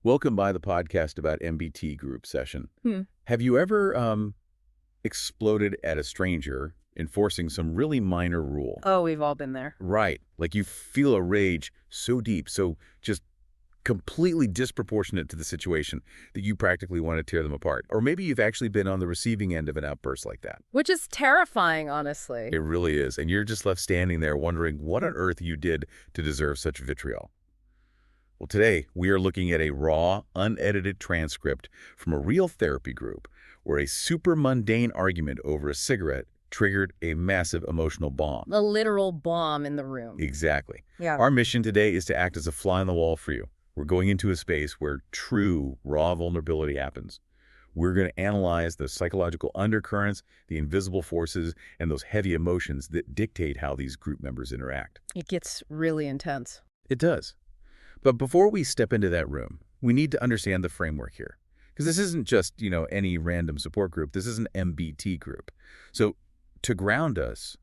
Welcome by the podcast about MBT group session. Hmm. Have you ever exploded at a stranger enforcing some really minor rule? Oh, we've all been there. Right. Like you feel a rage so deep, so just completely disproportionate to the situation that you practically want to tear them apart. Or maybe you've actually been on the receiving end of an outburst like that. Which is terrifying, honestly. It really is. And you're just left standing there wondering what on earth you did to deserve such vitriol. Well, today we are looking at a raw, unedited transcript from a real therapy group where a super mundane argument over a cigarette triggered a massive emotional bomb. A literal bomb in the room. Exactly. Yeah. Our mission today is to act as a fly on the wall for you. We're going into a space where true, raw vulnerability happens. We're going to analyze the psychological undercurrents, the invisible forces, and those heavy emotions that dictate how these group members interact. It gets really intense. It does. But before we step into that room, we need to understand the framework here. Because this isn't just, any random support group. This is an MBT group. So to ground us,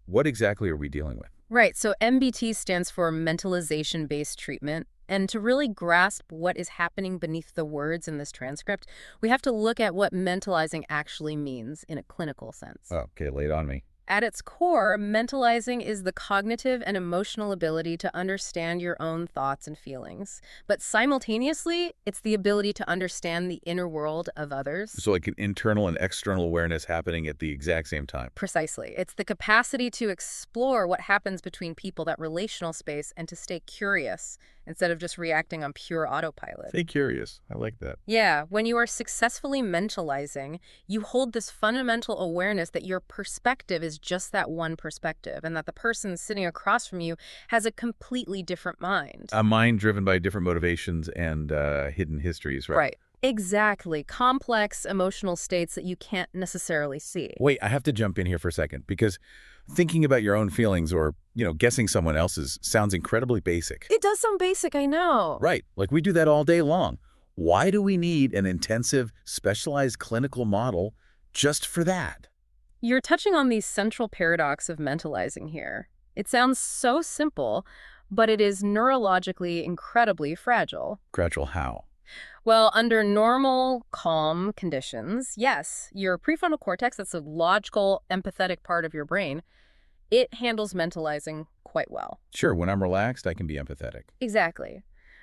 what exactly are we dealing with? Right. So MBT stands for mentalization-based treatment. And to really grasp what is happening beneath the words in this transcript, we have to look at what mentalizing actually means in a clinical sense. Oh, okay, lay it on me. At its core, mentalizing is the cognitive and emotional ability to understand your own thoughts and feelings. But simultaneously, it's the ability to understand the inner world of others. So like an internal and external awareness happening at the exact same time. Precisely. It's the capacity to explore what happens between people, that relational space, and to stay curious instead of just reacting on pure autopilot. Stay curious. I like that. Yeah, when you are successfully mentalizing, you hold this fundamental awareness that your perspective is just that one perspective, and that the person sitting across from you has a completely different mind. A mind driven by different motivations and hidden histories, right? Right. Exactly. Complex emotional states that you can't necessarily see. Wait, I have to jump in here for a second because thinking about your own feelings or, guessing someone else's sounds incredibly basic. It does sound basic, I know. Right. Like we do that all day long. Why do we need an intensive, specialized clinical model just for that? You're touching on the central paradox of mentalizing here. It sounds so simple, but it is neurologically incredibly fragile. Fragile how? Well, under normal, calm conditions, yes, your prefrontal cortex, that's a logical, empathetic part of your brain, it handles mentalizing quite well. Sure, when I'm relaxed, I can be empathetic. Exactly.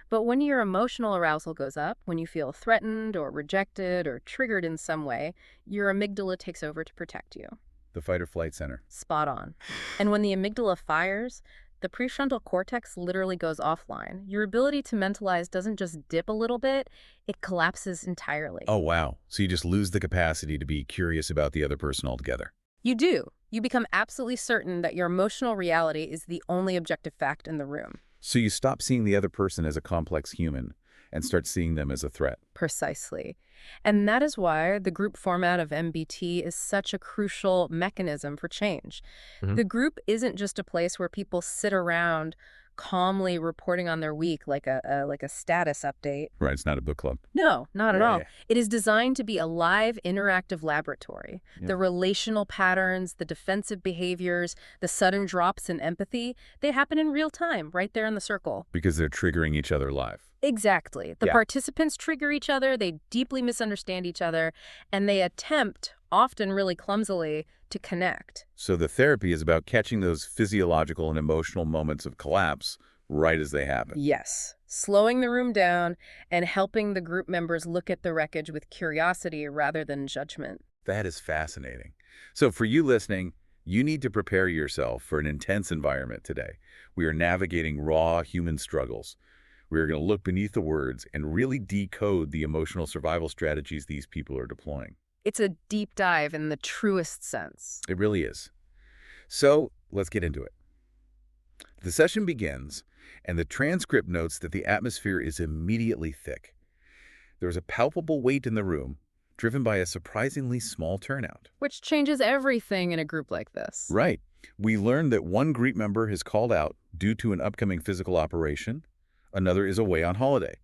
But when your emotional arousal goes up, when you feel threatened or rejected or triggered in some way, your amygdala takes over to protect you. The fight or flight center. Spot on. And when the amygdala fires, the prefrontal cortex literally goes offline. Your ability to mentalize doesn't just dip a little bit, it collapses entirely. Oh, wow. So you just lose the capacity to be curious about the other person altogether. You do. You become absolutely certain that your emotional reality is the only objective fact in the room. So you stop seeing the other person as a complex human and start seeing them as a threat. Precisely. And that is why the group format of MBT is such a crucial mechanism for change. The group isn't just a place where people sit around calmly reporting on their week like a status update. Right, it's not a book club. No, not at all. Yeah. It is designed to be a live, interactive laboratory. Yeah. The relational patterns, the defensive behaviors, the sudden drops in empathy, they happen in real time, right there in the circle. Because they're triggering each other live. Exactly. The Yeah. participants trigger each other, they deeply misunderstand each other, and they attempt, often really clumsily, to connect. So the therapy is about catching those physiological and emotional moments of collapse right as they happen. Yes. Slowing the room down and helping the group members look at the wreckage with curiosity rather than judgment. That is fascinating. So for you listening, you need to prepare yourself for an intense environment today. We are navigating raw human struggles. We are going to look beneath the words and really decode the emotional survival strategies these people are deploying. It's a deep dive in the truest sense. It really is. So let's get into it. The session begins, and the transcript notes that the atmosphere is immediately thick. There's a palpable weight in the room, driven by a surprisingly small turnout. Which changes everything in a group like this. Right. We learned that one group member has called out due to an upcoming physical operation, another is away on holiday,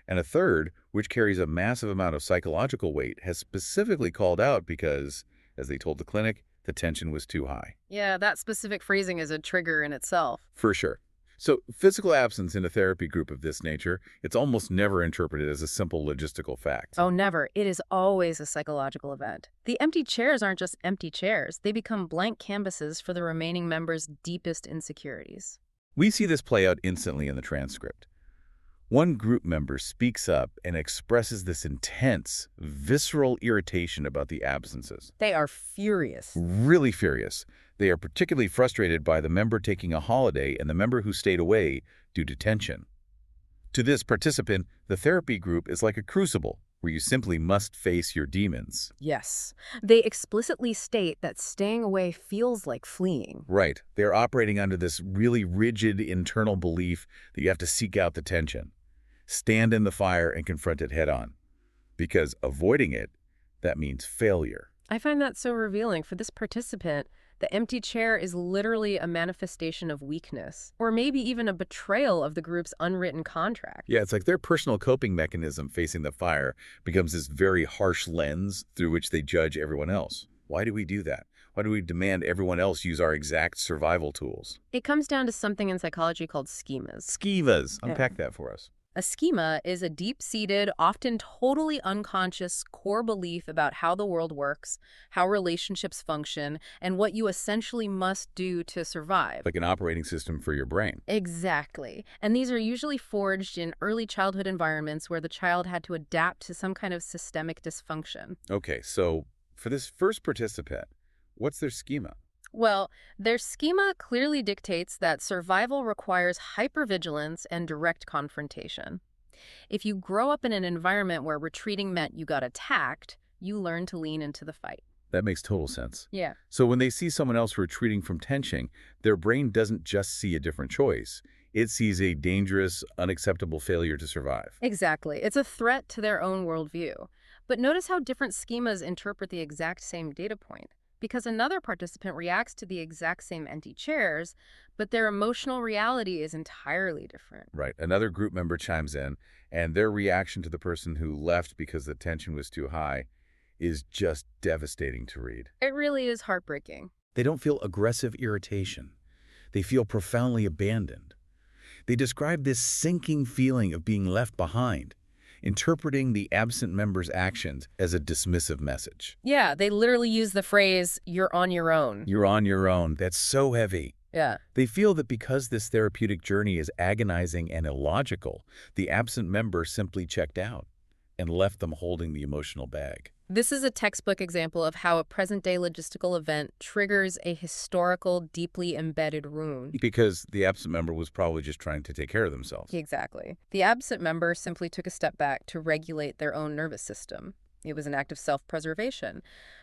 and a third, which carries a massive amount of psychological weight, has specifically called out because, as they told the clinic, the tension was too high. Yeah, that specific phrasing is a trigger in itself. For sure. So physical absence in a therapy group of this nature, it's almost never interpreted as a simple logistical fact. Oh, never. It is always a psychological event. The empty chairs aren't just empty chairs. They become blank canvases for the remaining members' deepest insecurities. We see this play out instantly in the transcript. One group member speaks up and expresses this intense, visceral irritation about the absences. They are furious. Really furious. They are particularly frustrated by the member taking a holiday and the member who stayed away due to tension. To this participant, the therapy group is like a crucible where you simply must face your demons. Yes. They explicitly state that staying away feels like fleeing. Right. They're operating under this really rigid internal belief that you have to seek out the tension, stand in the fire and confront it head on. Because avoiding it, that means failure. I find that so revealing. For this participant, the empty chair is literally a manifestation of weakness, or maybe even a betrayal of the group's unwritten contract. Yeah, it's like their personal coping mechanism facing the fire becomes this very harsh lens through which they judge everyone else. Why do we do that? Why do we demand everyone else use our exact survival tools? It comes down to something in psychology called schemas. Schivas. Yeah. Unpack that for us. A schema is a deep-seated, often totally unconscious core belief about how the world works, how relationships function, and what you essentially must do to survive. Like an operating system for your brain. Exactly. And these are usually forged in early childhood environments where the child had to adapt to some kind of systemic dysfunction. Okay, so for this first participant, what's their schema? Well, their schema clearly dictates that survival requires hypervigilance and direct confrontation. If you grow up in an environment where retreating meant you got attacked, you learn to lean into the fight. That makes total sense. Yeah. So when they see someone else retreating from tension, their brain doesn't just see a different choice. It sees a dangerous, unacceptable failure to survive. Exactly. It's a threat to their own worldview. But notice how different schemas interpret the exact same data point. Because another participant reacts to the exact same empty chairs, but their emotional reality is entirely different. Right. Another group member chimes in, and their reaction to the person who left because the tension was too high is just devastating to read. It really is heartbreaking. They don't feel aggressive irritation. They feel profoundly abandoned. They describe this sinking feeling of being left behind, interpreting the absent member's actions as a dismissive message. Yeah, they literally use the phrase, "you're on your own." You're on your own. That's so heavy. Yeah. They feel that because this therapeutic journey is agonizing and illogical, the absent member simply checked out and left them holding the emotional bag. This is a textbook example of how a present-day logistical event triggers a historical, deeply embedded wound. Because the absent member was probably just trying to take care of themselves. Exactly. The absent member simply took a step back to regulate their own nervous system. It was an act of self-preservation.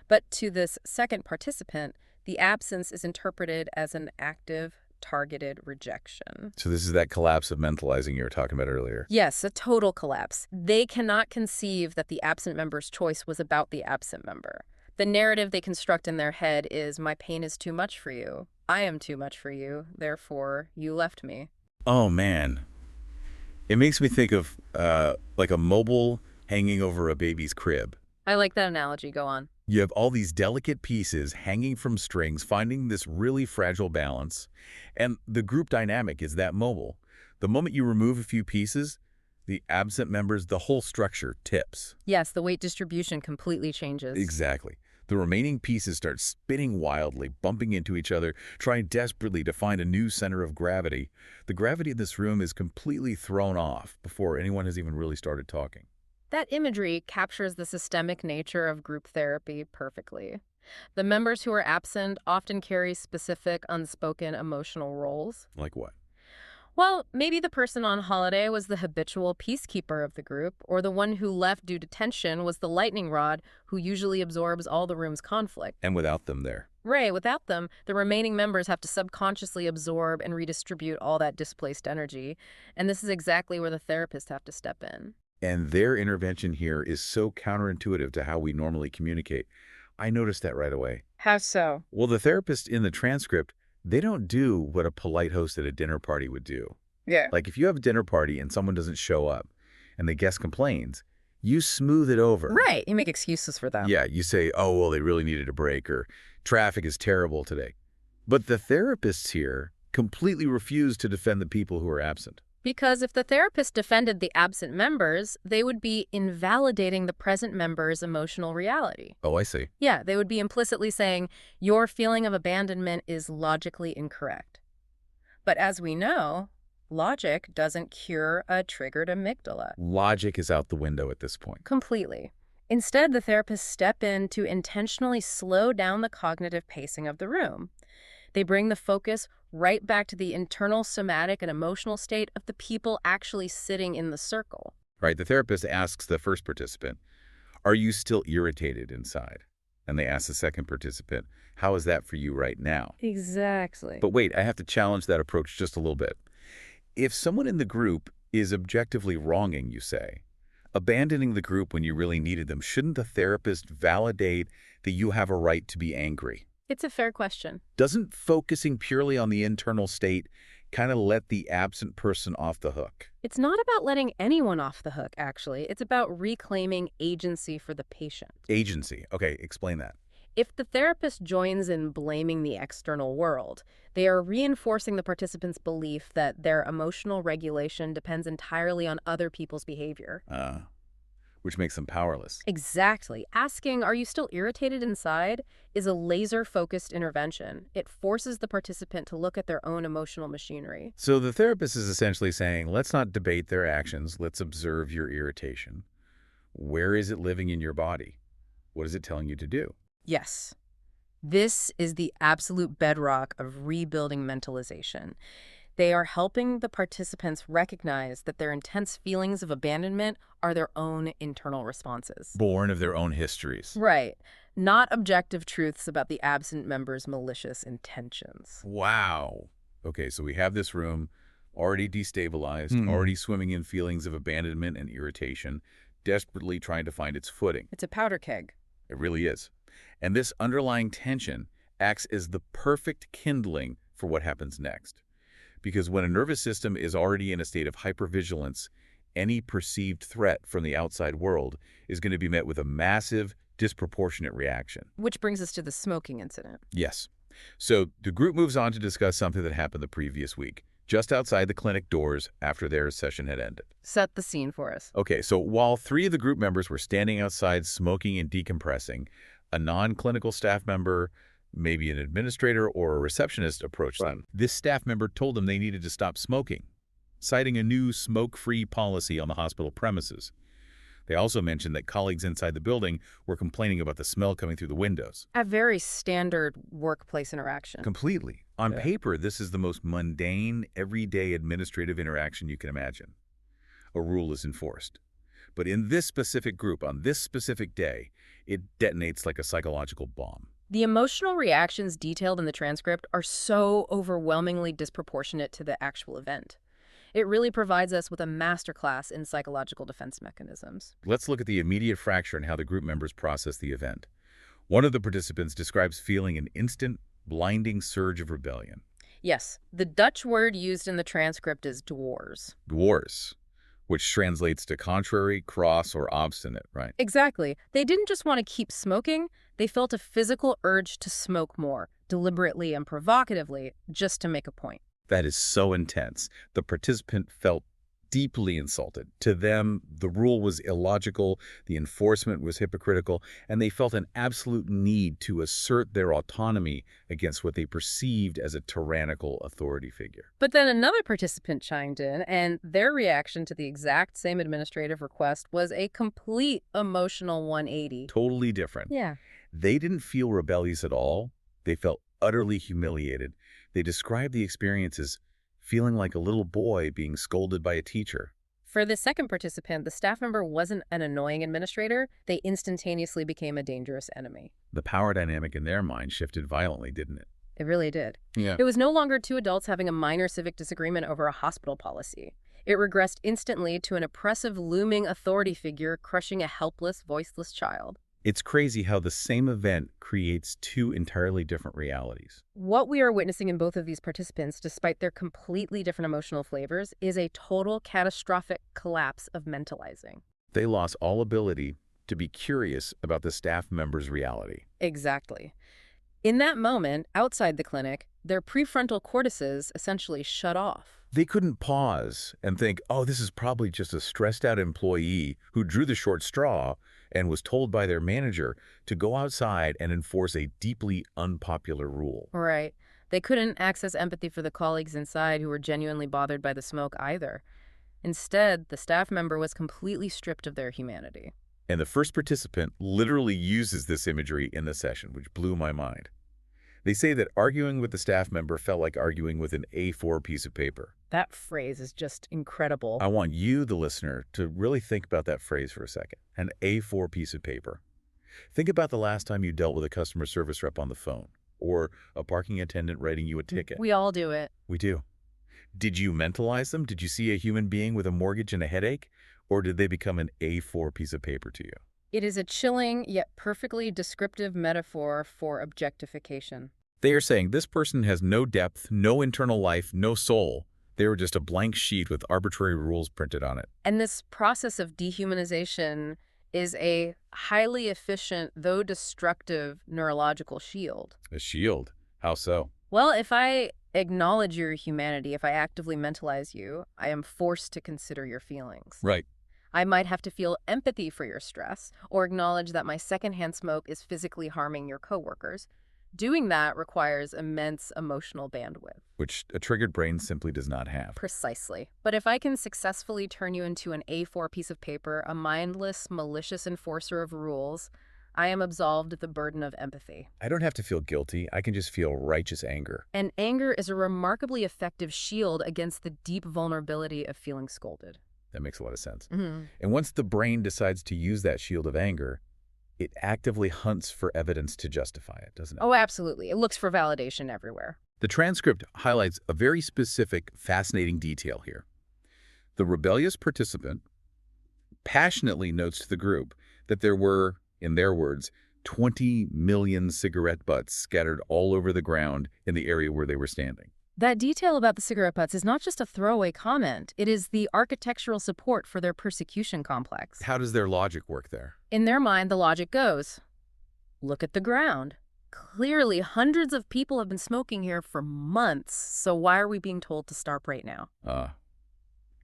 But to this second participant, the absence is interpreted as an active, targeted rejection. So this is that collapse of mentalizing you were talking about earlier. Yes, a total collapse. They cannot conceive that the absent member's choice was about the absent member. The narrative they construct in their head is, my pain is too much for you. I am too much for you. Therefore, you left me. Oh, man. It makes me think of like a mobile hanging over a baby's crib. I like that analogy. Go on. You have all these delicate pieces hanging from strings, finding this really fragile balance. And the group dynamic is that mobile. The moment you remove a few pieces, the absent members, the whole structure tips. Yes, the weight distribution completely changes. Exactly. The remaining pieces start spinning wildly, bumping into each other, trying desperately to find a new center of gravity. The gravity in this room is completely thrown off before anyone has even really started talking. That imagery captures the systemic nature of group therapy perfectly. The members who are absent often carry specific, unspoken emotional roles. Like what? Well, maybe the person on holiday was the habitual peacekeeper of the group, or the one who left due to tension was the lightning rod who usually absorbs all the room's conflict. And without them there. Right, without them, the remaining members have to subconsciously absorb and redistribute all that displaced energy. And this is exactly where the therapists have to step in. And their intervention here is so counterintuitive to how we normally communicate. I noticed that right away. How so? Well, the therapist in the transcript, they don't do what a polite host at a dinner party would do. Yeah. Like if you have a dinner party and someone doesn't show up and the guest complains, you smooth it over. Right, you make excuses for them. Yeah, you say, oh, well, they really needed a break, or traffic is terrible today. But the therapists here completely refused to defend the people who were absent. Because if the therapist defended the absent members, they would be invalidating the present member's emotional reality. Oh, I see. Yeah, they would be implicitly saying, your feeling of abandonment is logically incorrect. But as we know, logic doesn't cure a triggered amygdala. Logic is out the window at this point. Completely. Instead, the therapists step in to intentionally slow down the cognitive pacing of the room. They bring the focus right back to the internal somatic and emotional state of the people actually sitting in the circle. Right, the therapist asks the first participant, "Are you still irritated inside?" And they ask the second participant, "How is that for you right now?" Exactly. But wait, I have to challenge that approach just a little bit. If someone in the group is objectively wronging, you say, abandoning the group when you really needed them, shouldn't the therapist validate that you have a right to be angry? It's a fair question. Doesn't focusing purely on the internal state kind of let the absent person off the hook? It's not about letting anyone off the hook, actually. It's about reclaiming agency for the patient. Agency. Okay, explain that. If the therapist joins in blaming the external world, they are reinforcing the participant's belief that their emotional regulation depends entirely on other people's behavior. Which makes them powerless. Exactly. Asking, are you still irritated inside, is a laser-focused intervention. It forces the participant to look at their own emotional machinery. So the therapist is essentially saying, let's not debate their actions, let's observe your irritation. Where is it living in your body? What is it telling you to do? Yes. This is the absolute bedrock of rebuilding mentalization. They are helping the participants recognize that their intense feelings of abandonment are their own internal responses. Born of their own histories. Right. Not objective truths about the absent member's malicious intentions. Wow. Okay, so we have this room already destabilized, already swimming in feelings of abandonment and irritation, desperately trying to find its footing. It's a powder keg. It really is. And this underlying tension acts as the perfect kindling for what happens next. Because when a nervous system is already in a state of hypervigilance, any perceived threat from the outside world is going to be met with a massive, disproportionate reaction. Which brings us to the smoking incident. Yes. So the group moves on to discuss something that happened the previous week, just outside the clinic doors after their session had ended. Set the scene for us. Okay, so while 3 of the group members were standing outside smoking and decompressing, a non-clinical staff member, maybe an administrator or a receptionist, approached them. This staff member told them they needed to stop smoking, citing a new smoke-free policy on the hospital premises. They also mentioned that colleagues inside the building were complaining about the smell coming through the windows. A very standard workplace interaction. Completely. On paper, this is the most mundane, everyday administrative interaction you can imagine. A rule is enforced. But in this specific group, on this specific day, it detonates like a psychological bomb. The emotional reactions detailed in the transcript are so overwhelmingly disproportionate to the actual event. It really provides us with a masterclass in psychological defense mechanisms. Let's look at the immediate fracture and how the group members process the event. One of the participants describes feeling an instant, blinding surge of rebellion. Yes, the Dutch word used in the transcript is dwars. Dwars, which translates to contrary, cross, or obstinate, right? Exactly. They didn't just want to keep smoking, they felt a physical urge to smoke more, deliberately and provocatively, just to make a point. That is so intense. The participant felt deeply insulted. To them, the rule was illogical, the enforcement was hypocritical, and they felt an absolute need to assert their autonomy against what they perceived as a tyrannical authority figure. But then another participant chimed in, and their reaction to the exact same administrative request was a complete emotional 180. Totally different. Yeah. They didn't feel rebellious at all. They felt utterly humiliated. They described the experience as feeling like a little boy being scolded by a teacher. For the second participant, the staff member wasn't an annoying administrator. They instantaneously became a dangerous enemy. The power dynamic in their mind shifted violently, didn't it? It really did. Yeah. It was no longer 2 adults having a minor civic disagreement over a hospital policy. It regressed instantly to an oppressive, looming authority figure crushing a helpless, voiceless child. It's crazy how the same event creates 2 entirely different realities. What we are witnessing in both of these participants, despite their completely different emotional flavors, is a total catastrophic collapse of mentalizing. They lost all ability to be curious about the staff member's reality. Exactly. In that moment, outside the clinic, Their prefrontal cortices essentially shut off. They couldn't pause and think, oh, this is probably just a stressed out employee who drew the short straw and was told by their manager to go outside and enforce a deeply unpopular rule. Right. They couldn't access empathy for the colleagues inside who were genuinely bothered by the smoke either. Instead, the staff member was completely stripped of their humanity. And the first participant literally uses this imagery in the session, which blew my mind. They say that arguing with the staff member felt like arguing with an A4 piece of paper. That phrase is just incredible. I want you, the listener, to really think about that phrase for a second. An A4 piece of paper. Think about the last time you dealt with a customer service rep on the phone, or a parking attendant writing you a ticket. We all do it. We do. Did you mentalize them? Did you see a human being with a mortgage and a headache? Or did they become an A4 piece of paper to you? It is a chilling yet perfectly descriptive metaphor for objectification. They are saying this person has no depth, no internal life, no soul. They were just a blank sheet with arbitrary rules printed on it. And this process of dehumanization is a highly efficient, though destructive, neurological shield. A shield? How so? Well, if I acknowledge your humanity, if I actively mentalize you, I am forced to consider your feelings. Right. I might have to feel empathy for your stress or acknowledge that my secondhand smoke is physically harming your coworkers. Doing that requires immense emotional bandwidth. Which a triggered brain simply does not have. Precisely. But if I can successfully turn you into an A4 piece of paper, a mindless, malicious enforcer of rules, I am absolved of the burden of empathy. I don't have to feel guilty. I can just feel righteous anger. And anger is a remarkably effective shield against the deep vulnerability of feeling scolded. That makes a lot of sense. Mm-hmm. And once the brain decides to use that shield of anger, it actively hunts for evidence to justify it, doesn't it? Oh, absolutely. It looks for validation everywhere. The transcript highlights a very specific, fascinating detail here. The rebellious participant passionately notes to the group that there were, in their words, 20 million cigarette butts scattered all over the ground in the area where they were standing. That detail about the cigarette butts is not just a throwaway comment. It is the architectural support for their persecution complex. How does their logic work there? In their mind, the logic goes, look at the ground. Clearly, hundreds of people have been smoking here for months, so why are we being told to stop right now?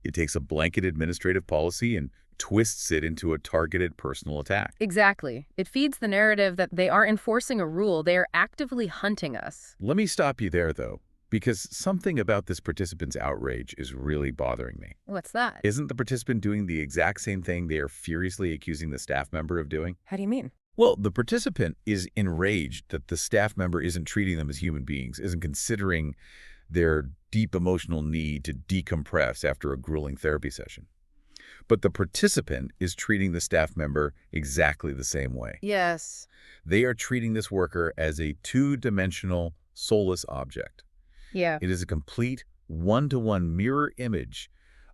It takes a blanket administrative policy and twists it into a targeted personal attack. Exactly. It feeds the narrative that they are enforcing a rule. They are actively hunting us. Let me stop you there, though, because something about this participant's outrage is really bothering me. What's that? Isn't the participant doing the exact same thing they are furiously accusing the staff member of doing? How do you mean? Well, the participant is enraged that the staff member isn't treating them as human beings, isn't considering their deep emotional need to decompress after a grueling therapy session. But the participant is treating the staff member exactly the same way. Yes. They are treating this worker as a two-dimensional, soulless object. Yeah. It is a complete one-to-one mirror image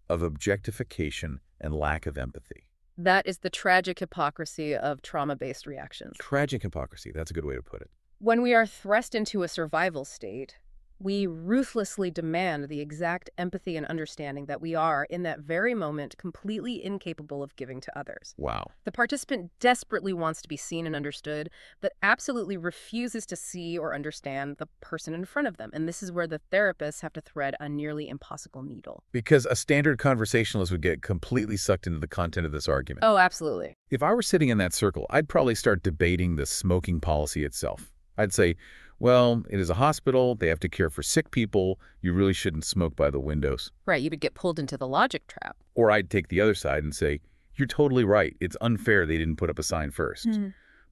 of objectification and lack of empathy. That is the tragic hypocrisy of trauma-based reactions. Tragic hypocrisy. That's a good way to put it. When we are thrust into a survival state, we ruthlessly demand the exact empathy and understanding that we are, in that very moment, completely incapable of giving to others. Wow. The participant desperately wants to be seen and understood, but absolutely refuses to see or understand the person in front of them. And this is where the therapists have to thread a nearly impossible needle. Because a standard conversationalist would get completely sucked into the content of this argument. Oh, absolutely. If I were sitting in that circle, I'd probably start debating the smoking policy itself. I'd say, well, it is a hospital. They have to care for sick people. You really shouldn't smoke by the windows. Right, you would get pulled into the logic trap. Or I'd take the other side and say, you're totally right. It's unfair they didn't put up a sign first.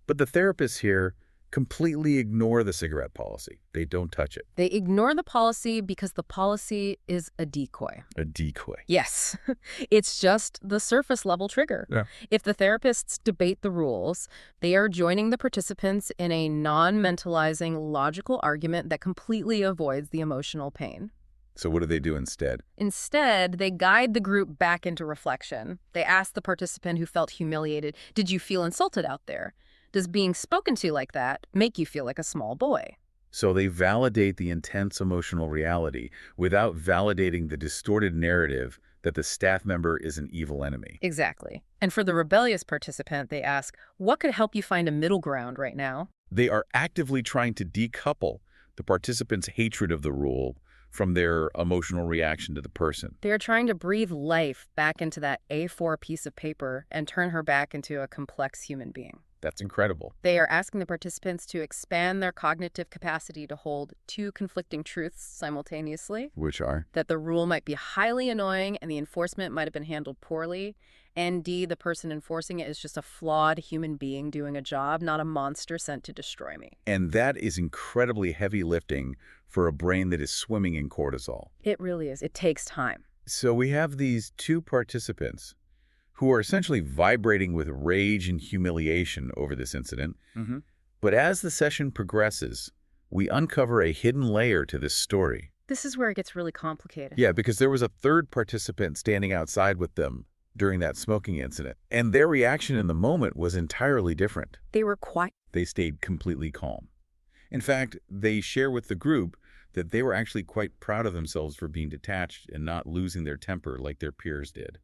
But the therapists here completely ignore the cigarette policy. They don't touch it. They ignore the policy because the policy is a decoy. A decoy. Yes. It's just the surface level trigger. Yeah. If the therapists debate the rules, they are joining the participants in a non-mentalizing logical argument that completely avoids the emotional pain. So what do they do instead? Instead, they guide the group back into reflection. They ask the participant who felt humiliated, did you feel insulted out there? Does being spoken to like that make you feel like a small boy? So they validate the intense emotional reality without validating the distorted narrative that the staff member is an evil enemy. Exactly. And for the rebellious participant, they ask, what could help you find a middle ground right now? They are actively trying to decouple the participants' hatred of the rule from their emotional reaction to the person. They're trying to breathe life back into that A4 piece of paper and turn her back into a complex human being. That's incredible. They are asking the participants to expand their cognitive capacity to hold two conflicting truths simultaneously. Which are? That the rule might be highly annoying and the enforcement might have been handled poorly. And D, the person enforcing it is just a flawed human being doing a job, not a monster sent to destroy me. And that is incredibly heavy lifting for a brain that is swimming in cortisol. It really is. It takes time. So we have these two participants who are essentially vibrating with rage and humiliation over this incident. But as the session progresses, we uncover a hidden layer to this story. This is where it gets really complicated. Yeah, because there was a third participant standing outside with them during that smoking incident, and their reaction in the moment was entirely different. They were quiet. They stayed completely calm. In fact, they share with the group that they were actually quite proud of themselves for being detached and not losing their temper like their peers did.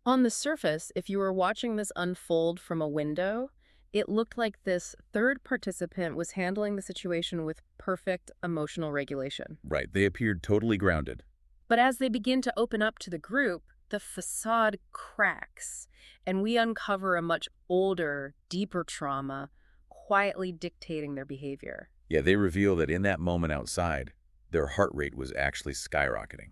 On the surface, if you were watching this unfold from a window, it looked like this third participant was handling the situation with perfect emotional regulation. Right, they appeared totally grounded. But as they begin to open up to the group, the facade cracks, and we uncover a much older, deeper trauma quietly dictating their behavior. Yeah, they reveal that in that moment outside, their heart rate was actually skyrocketing.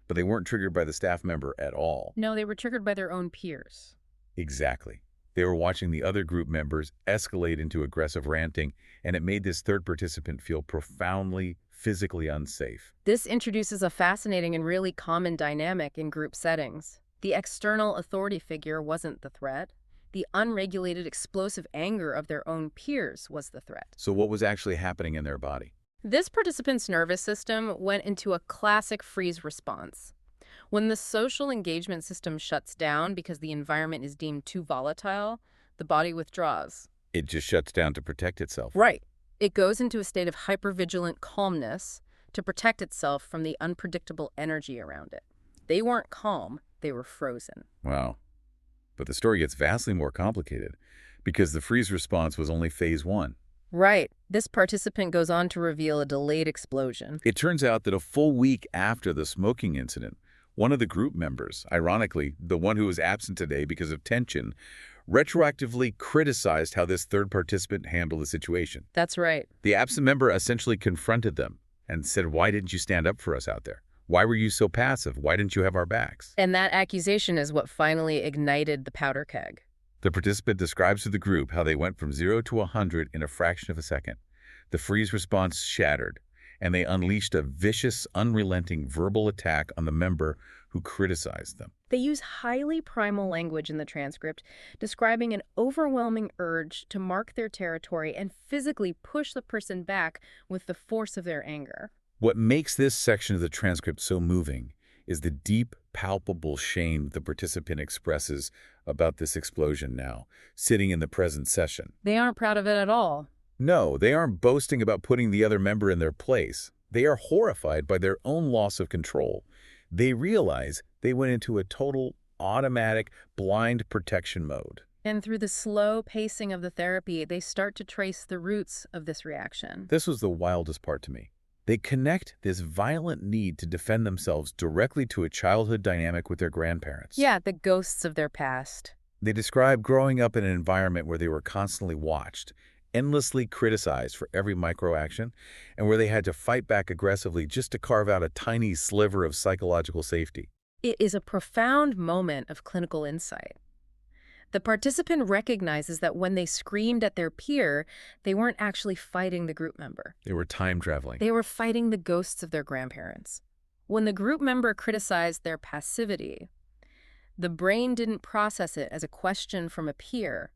But they weren't triggered by the staff member at all. No, they were triggered by their own peers. Exactly. They were watching the other group members escalate into aggressive ranting, and it made this third participant feel profoundly physically unsafe. This introduces a fascinating and really common dynamic in group settings. The external authority figure wasn't the threat. The unregulated, explosive anger of their own peers was the threat. So what was actually happening in their body? This participant's nervous system went into a classic freeze response. When the social engagement system shuts down because the environment is deemed too volatile, the body withdraws. It just shuts down to protect itself. Right. It goes into a state of hypervigilant calmness to protect itself from the unpredictable energy around it. They weren't calm, they were frozen. Wow. But the story gets vastly more complicated because the freeze response was only phase 1. Right. This participant goes on to reveal a delayed explosion. It turns out that a full week after the smoking incident, one of the group members, ironically, the one who was absent today because of tension, retroactively criticized how this third participant handled the situation. That's right. The absent member essentially confronted them and said, "Why didn't you stand up for us out there? Why were you so passive? Why didn't you have our backs?" And that accusation is what finally ignited the powder keg. The participant describes to the group how they went from 0 to 100 in a fraction of a second. The freeze response shattered, and they unleashed a vicious, unrelenting verbal attack on the member who criticized them. They use highly primal language in the transcript, describing an overwhelming urge to mark their territory and physically push the person back with the force of their anger. What makes this section of the transcript so moving is the deep, palpable shame the participant expresses about this explosion now, sitting in the present session. They aren't proud of it at all. No, they aren't boasting about putting the other member in their place. They are horrified by their own loss of control. They realize they went into a total, automatic, blind protection mode. And through the slow pacing of the therapy, they start to trace the roots of this reaction. This was the wildest part to me. They connect this violent need to defend themselves directly to a childhood dynamic with their grandparents. Yeah, the ghosts of their past. They describe growing up in an environment where they were constantly watched, endlessly criticized for every microaction, and where they had to fight back aggressively just to carve out a tiny sliver of psychological safety. It is a profound moment of clinical insight. The participant recognizes that when they screamed at their peer, they weren't actually fighting the group member. They were time traveling. They were fighting the ghosts of their grandparents. When the group member criticized their passivity, the brain didn't process it as a question from a peer.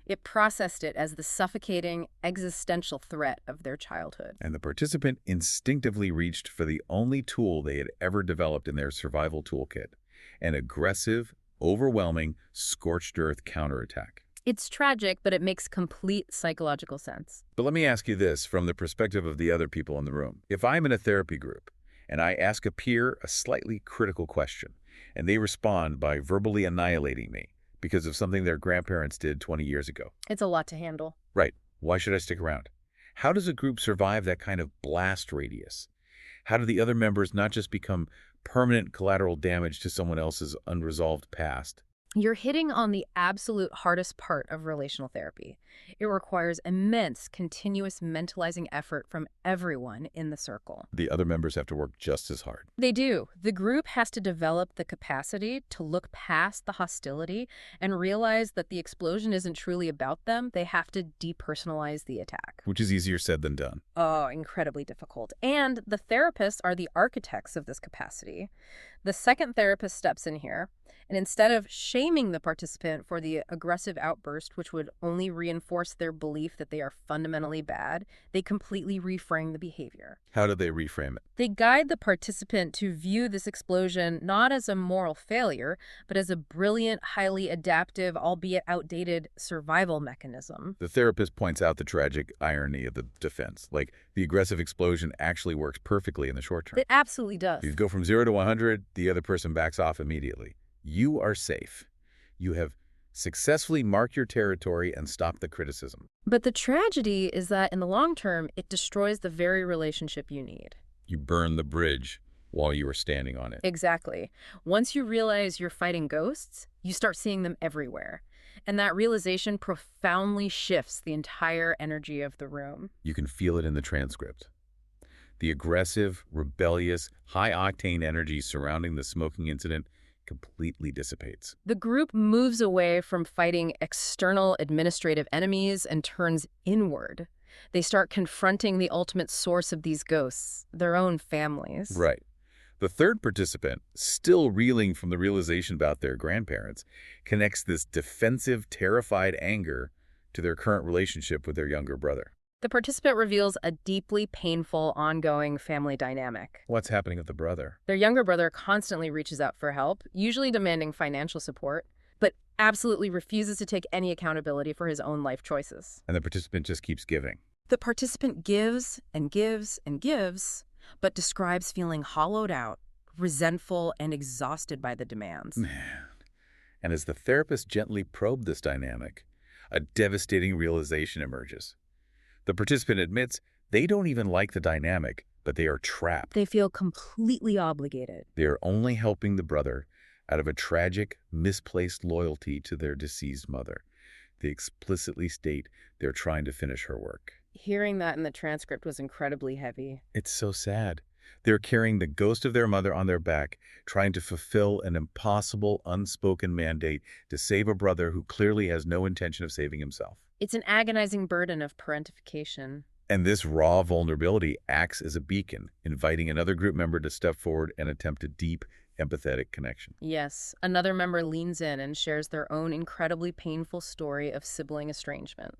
It processed it as the suffocating existential threat of their childhood. And the participant instinctively reached for the only tool they had ever developed in their survival toolkit, an aggressive, overwhelming, scorched earth counterattack. It's tragic, but it makes complete psychological sense. But let me ask you this from the perspective of the other people in the room. If I'm in a therapy group and I ask a peer a slightly critical question, and they respond by verbally annihilating me because of something their grandparents did 20 years ago. It's a lot to handle. Right. Why should I stick around? How does a group survive that kind of blast radius? How do the other members not just become permanent collateral damage to someone else's unresolved past? You're hitting on the absolute hardest part of relational therapy. It requires immense, continuous mentalizing effort from everyone in the circle. The other members have to work just as hard. They do. The group has to develop the capacity to look past the hostility and realize that the explosion isn't truly about them. They have to depersonalize the attack. Which is easier said than done. Oh, incredibly difficult. And the therapists are the architects of this capacity. The second therapist steps in here, and instead of shaming the participant for the aggressive outburst, which would only reinforce their belief that they are fundamentally bad, they completely reframe the behavior. How do they reframe it? They guide the participant to view this explosion not as a moral failure, but as a brilliant, highly adaptive, albeit outdated, survival mechanism. The therapist points out the tragic irony of the defense. Like, the aggressive explosion actually works perfectly in the short term. It absolutely does. You go from 0 to 100, the other person backs off immediately. You are safe. You have successfully marked your territory and stopped the criticism. But the tragedy is that in the long term, it destroys the very relationship you need. You burn the bridge while you are standing on it. Exactly. Once you realize you're fighting ghosts, you start seeing them everywhere. And that realization profoundly shifts the entire energy of the room. You can feel it in the transcript. The aggressive, rebellious, high-octane energy surrounding the smoking incident completely dissipates. The group moves away from fighting external administrative enemies and turns inward. They start confronting the ultimate source of these ghosts, their own families. Right. The third participant, still reeling from the realization about their grandparents, connects this defensive, terrified anger to their current relationship with their younger brother. The participant reveals a deeply painful, ongoing family dynamic. What's happening with the brother? Their younger brother constantly reaches out for help, usually demanding financial support, but absolutely refuses to take any accountability for his own life choices. And the participant just keeps giving. The participant gives and gives and gives, but describes feeling hollowed out, resentful, and exhausted by the demands. Man. And as the therapist gently probed this dynamic, a devastating realization emerges. The participant admits they don't even like the dynamic, but they are trapped. They feel completely obligated. They are only helping the brother out of a tragic, misplaced loyalty to their deceased mother. They explicitly state they're trying to finish her work. Hearing that in the transcript was incredibly heavy. It's so sad. They're carrying the ghost of their mother on their back, trying to fulfill an impossible, unspoken mandate to save a brother who clearly has no intention of saving himself. It's an agonizing burden of parentification. And this raw vulnerability acts as a beacon, inviting another group member to step forward and attempt a deep, empathetic connection. Yes, another member leans in and shares their own incredibly painful story of sibling estrangement.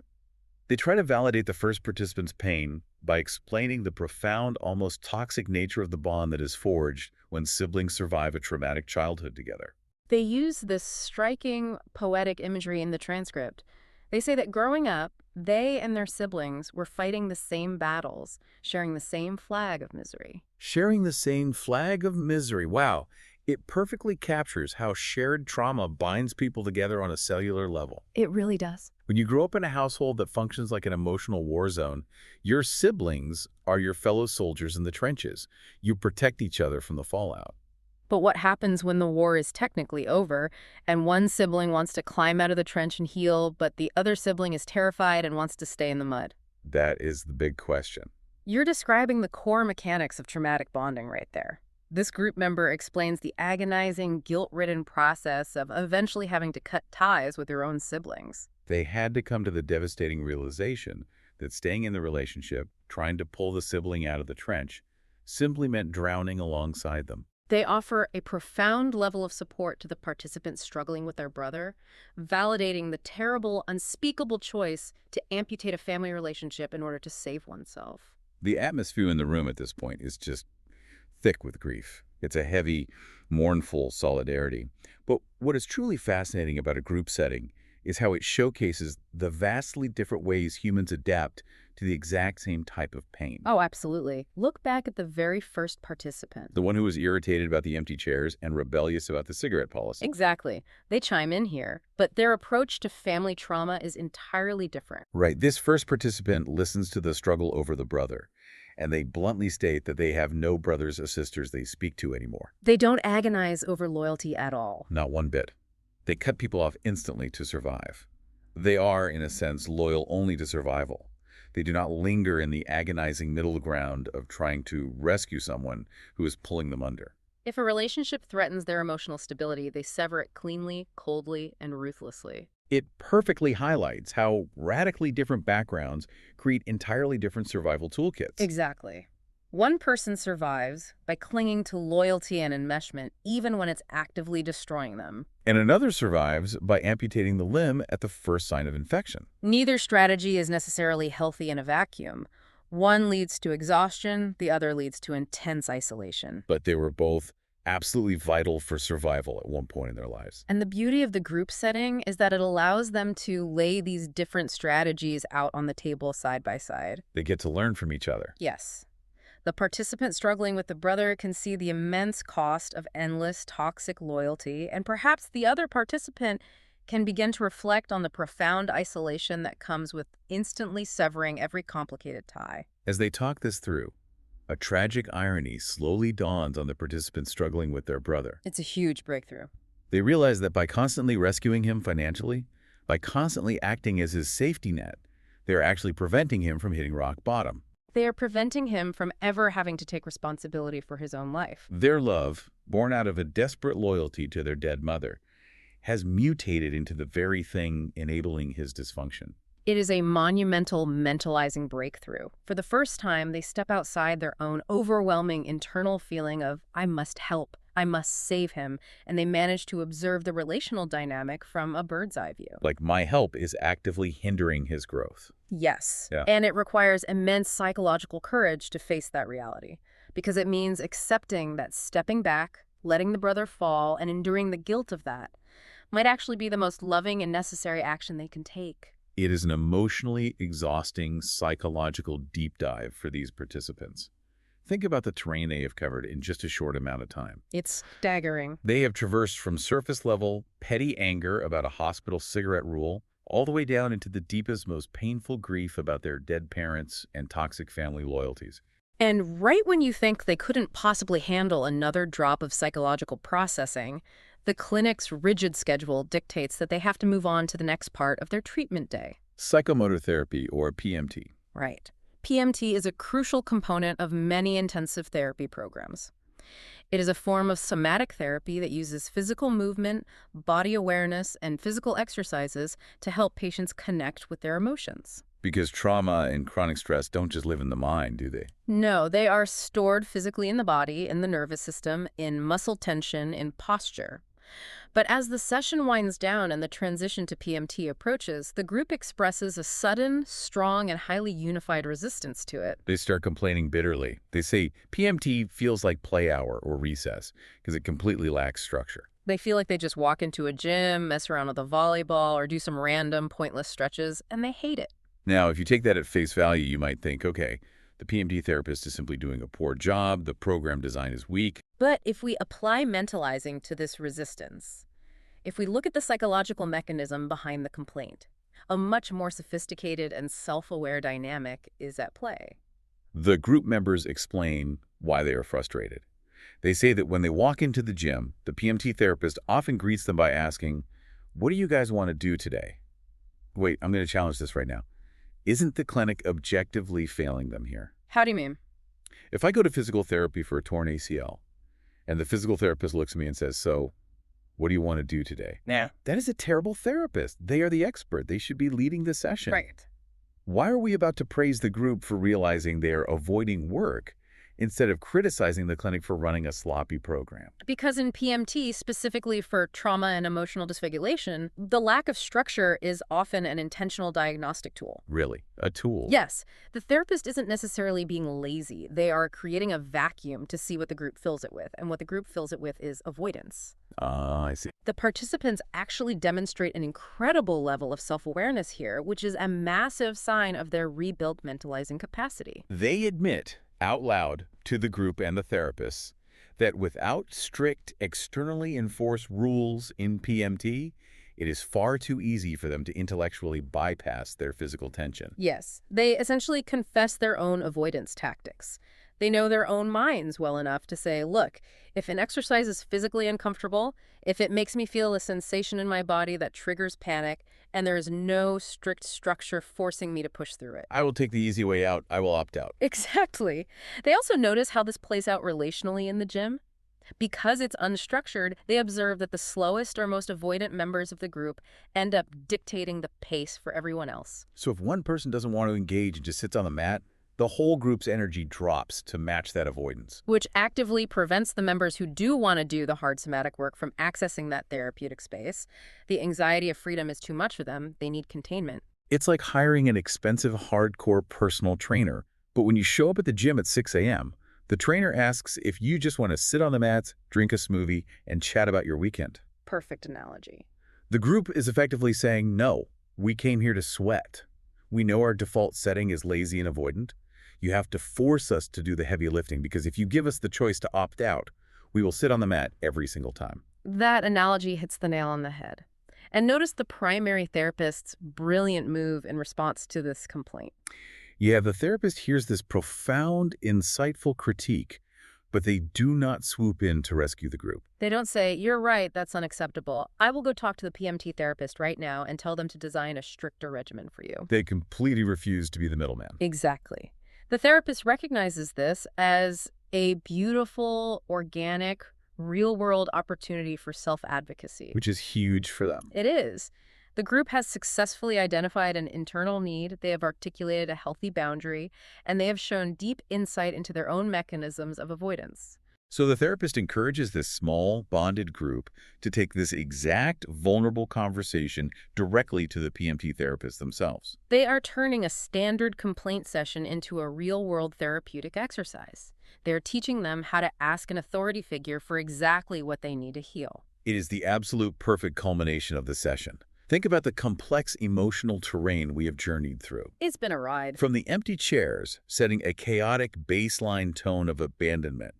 They try to validate the first participant's pain by explaining the profound, almost toxic nature of the bond that is forged when siblings survive a traumatic childhood together. They use this striking, poetic imagery in the transcript. They say that growing up, they and their siblings were fighting the same battles, sharing the same flag of misery. Sharing the same flag of misery. Wow. It perfectly captures how shared trauma binds people together on a cellular level. It really does. When you grow up in a household that functions like an emotional war zone, your siblings are your fellow soldiers in the trenches. You protect each other from the fallout. But what happens when the war is technically over and one sibling wants to climb out of the trench and heal, but the other sibling is terrified and wants to stay in the mud? That is the big question. You're describing the core mechanics of traumatic bonding right there. This group member explains the agonizing, guilt-ridden process of eventually having to cut ties with their own siblings. They had to come to the devastating realization that staying in the relationship, trying to pull the sibling out of the trench, simply meant drowning alongside them. They offer a profound level of support to the participants struggling with their brother, validating the terrible, unspeakable choice to amputate a family relationship in order to save oneself. The atmosphere in the room at this point is just thick with grief. It's a heavy, mournful solidarity. But what is truly fascinating about a group setting is how it showcases the vastly different ways humans adapt to the exact same type of pain. Oh, absolutely. Look back at the very first participant. The one who was irritated about the empty chairs and rebellious about the cigarette policy. Exactly. They chime in here, but their approach to family trauma is entirely different. Right. This first participant listens to the struggle over the brother, and they bluntly state that they have no brothers or sisters they speak to anymore. They don't agonize over loyalty at all. Not one bit. They cut people off instantly to survive. They are, in a sense, loyal only to survival. They do not linger in the agonizing middle ground of trying to rescue someone who is pulling them under. If a relationship threatens their emotional stability, they sever it cleanly, coldly, and ruthlessly. It perfectly highlights how radically different backgrounds create entirely different survival toolkits. Exactly. One person survives by clinging to loyalty and enmeshment even when it's actively destroying them. And another survives by amputating the limb at the first sign of infection. Neither strategy is necessarily healthy in a vacuum. One leads to exhaustion, the other leads to intense isolation. But they were both absolutely vital for survival at one point in their lives. And the beauty of the group setting is that it allows them to lay these different strategies out on the table side by side. They get to learn from each other. Yes. The participant struggling with the brother can see the immense cost of endless toxic loyalty, and perhaps the other participant can begin to reflect on the profound isolation that comes with instantly severing every complicated tie. As they talk this through, a tragic irony slowly dawns on the participants struggling with their brother. It's a huge breakthrough. They realize that by constantly rescuing him financially, by constantly acting as his safety net, they are actually preventing him from hitting rock bottom. They are preventing him from ever having to take responsibility for his own life. Their love, born out of a desperate loyalty to their dead mother, has mutated into the very thing enabling his dysfunction. It is a monumental mentalizing breakthrough. For the first time, they step outside their own overwhelming internal feeling of, I must help, I must save him, and they manage to observe the relational dynamic from a bird's eye view. Like, my help is actively hindering his growth. Yes, Yeah. and it requires immense psychological courage to face that reality, because it means accepting that stepping back, letting the brother fall, and enduring the guilt of that might actually be the most loving and necessary action they can take. It is an emotionally exhausting psychological deep dive for these participants. Think about the terrain they have covered in just a short amount of time. It's staggering. They have traversed from surface-level, petty anger about a hospital cigarette rule all the way down into the deepest, most painful grief about their dead parents and toxic family loyalties. And right when you think they couldn't possibly handle another drop of psychological processing, the clinic's rigid schedule dictates that they have to move on to the next part of their treatment day. Psychomotor therapy, or PMT. Right. PMT is a crucial component of many intensive therapy programs. It is a form of somatic therapy that uses physical movement, body awareness, and physical exercises to help patients connect with their emotions. Because trauma and chronic stress don't just live in the mind, do they? No, they are stored physically in the body, in the nervous system, in muscle tension, in posture. But as the session winds down and the transition to PMT approaches, the group expresses a sudden, strong, and highly unified resistance to it. They start complaining bitterly. They say PMT feels like play hour or recess because it completely lacks structure. They feel like they just walk into a gym, mess around with a volleyball, or do some random, pointless stretches, and they hate it. Now, if you take that at face value, you might think, okay, the PMT therapist is simply doing a poor job, the program design is weak. But if we apply mentalizing to this resistance, if we look at the psychological mechanism behind the complaint, a much more sophisticated and self-aware dynamic is at play. The group members explain why they are frustrated. They say that when they walk into the gym, the PMT therapist often greets them by asking, "What do you guys want to do today?" Wait, I'm going to challenge this right now. Isn't the clinic objectively failing them here? How do you mean? If I go to physical therapy for a torn ACL, and the physical therapist looks at me and says, "So, what do you want to do today?" Nah. That is a terrible therapist. They are the expert. They should be leading the session. Right. Why are we about to praise the group for realizing they are avoiding work instead of criticizing the clinic for running a sloppy program. Because in PMT, specifically for trauma and emotional dysregulation, the lack of structure is often an intentional diagnostic tool. Really, a tool. Yes, the therapist isn't necessarily being lazy. They are creating a vacuum to see what the group fills it with, and what the group fills it with is avoidance. I see. The participants actually demonstrate an incredible level of self-awareness here, which is a massive sign of their rebuilt mentalizing capacity. They admit out loud to the group and the therapists that without strict, externally enforced rules in PMT, it is far too easy for them to intellectually bypass their physical tension. Yes, they essentially confess their own avoidance tactics. They know their own minds well enough to say, look, if an exercise is physically uncomfortable, if it makes me feel a sensation in my body that triggers panic, and there is no strict structure forcing me to push through it. I will take the easy way out. I will opt out. Exactly. They also notice how this plays out relationally in the gym. Because it's unstructured, they observe that the slowest or most avoidant members of the group end up dictating the pace for everyone else. So if one person doesn't want to engage and just sits on the mat, the whole group's energy drops to match that avoidance. Which actively prevents the members who do want to do the hard somatic work from accessing that therapeutic space. The anxiety of freedom is too much for them. They need containment. It's like hiring an expensive, hardcore personal trainer. But when you show up at the gym at 6 a.m., the trainer asks if you just want to sit on the mats, drink a smoothie, and chat about your weekend. Perfect analogy. The group is effectively saying, no, we came here to sweat. We know our default setting is lazy and avoidant. You have to force us to do the heavy lifting, because if you give us the choice to opt out, we will sit on the mat every single time. That analogy hits the nail on the head. And notice the primary therapist's brilliant move in response to this complaint. Yeah, the therapist hears this profound, insightful critique, but they do not swoop in to rescue the group. They don't say, you're right, that's unacceptable. I will go talk to the PMT therapist right now and tell them to design a stricter regimen for you. They completely refuse to be the middleman. Exactly. The therapist recognizes this as a beautiful, organic, real-world opportunity for self-advocacy. Which is huge for them. It is. The group has successfully identified an internal need, they have articulated a healthy boundary, and they have shown deep insight into their own mechanisms of avoidance. So the therapist encourages this small, bonded group to take this exact vulnerable conversation directly to the PMT therapists themselves. They are turning a standard complaint session into a real-world therapeutic exercise. They are teaching them how to ask an authority figure for exactly what they need to heal. It is the absolute perfect culmination of the session. Think about the complex emotional terrain we have journeyed through. It's been a ride. From the empty chairs, setting a chaotic baseline tone of abandonment,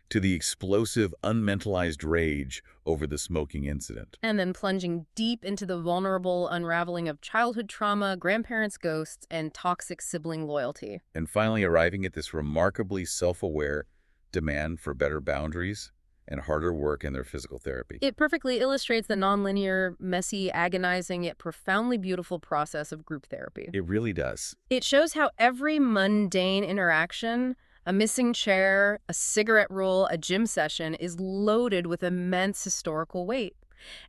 to the explosive, unmentalized rage over the smoking incident. And then plunging deep into the vulnerable unraveling of childhood trauma, grandparents' ghosts, and toxic sibling loyalty. And finally arriving at this remarkably self-aware demand for better boundaries and harder work in their physical therapy. It perfectly illustrates the nonlinear, messy, agonizing, yet profoundly beautiful process of group therapy. It really does. It shows how every mundane interaction, a missing chair, a cigarette roll, a gym session, is loaded with immense historical weight.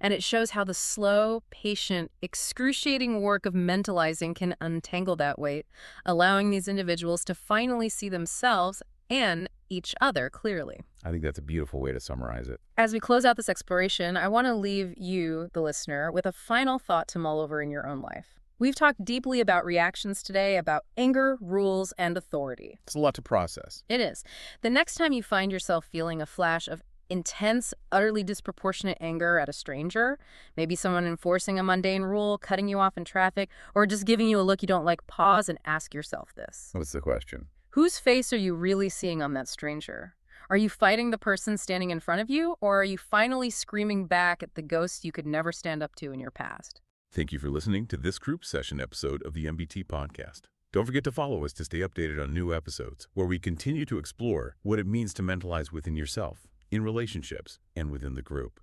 And it shows how the slow, patient, excruciating work of mentalizing can untangle that weight, allowing these individuals to finally see themselves and each other clearly. I think that's a beautiful way to summarize it. As we close out this exploration, I want to leave you, the listener, with a final thought to mull over in your own life. We've talked deeply about reactions today, about anger, rules, and authority. It's a lot to process. It is. The next time you find yourself feeling a flash of intense, utterly disproportionate anger at a stranger, maybe someone enforcing a mundane rule, cutting you off in traffic, or just giving you a look you don't like, pause and ask yourself this. What's the question? Whose face are you really seeing on that stranger? Are you fighting the person standing in front of you, or are you finally screaming back at the ghosts you could never stand up to in your past? Thank you for listening to this group session episode of the MBT podcast. Don't forget to follow us to stay updated on new episodes, where we continue to explore what it means to mentalize within yourself, in relationships, and within the group.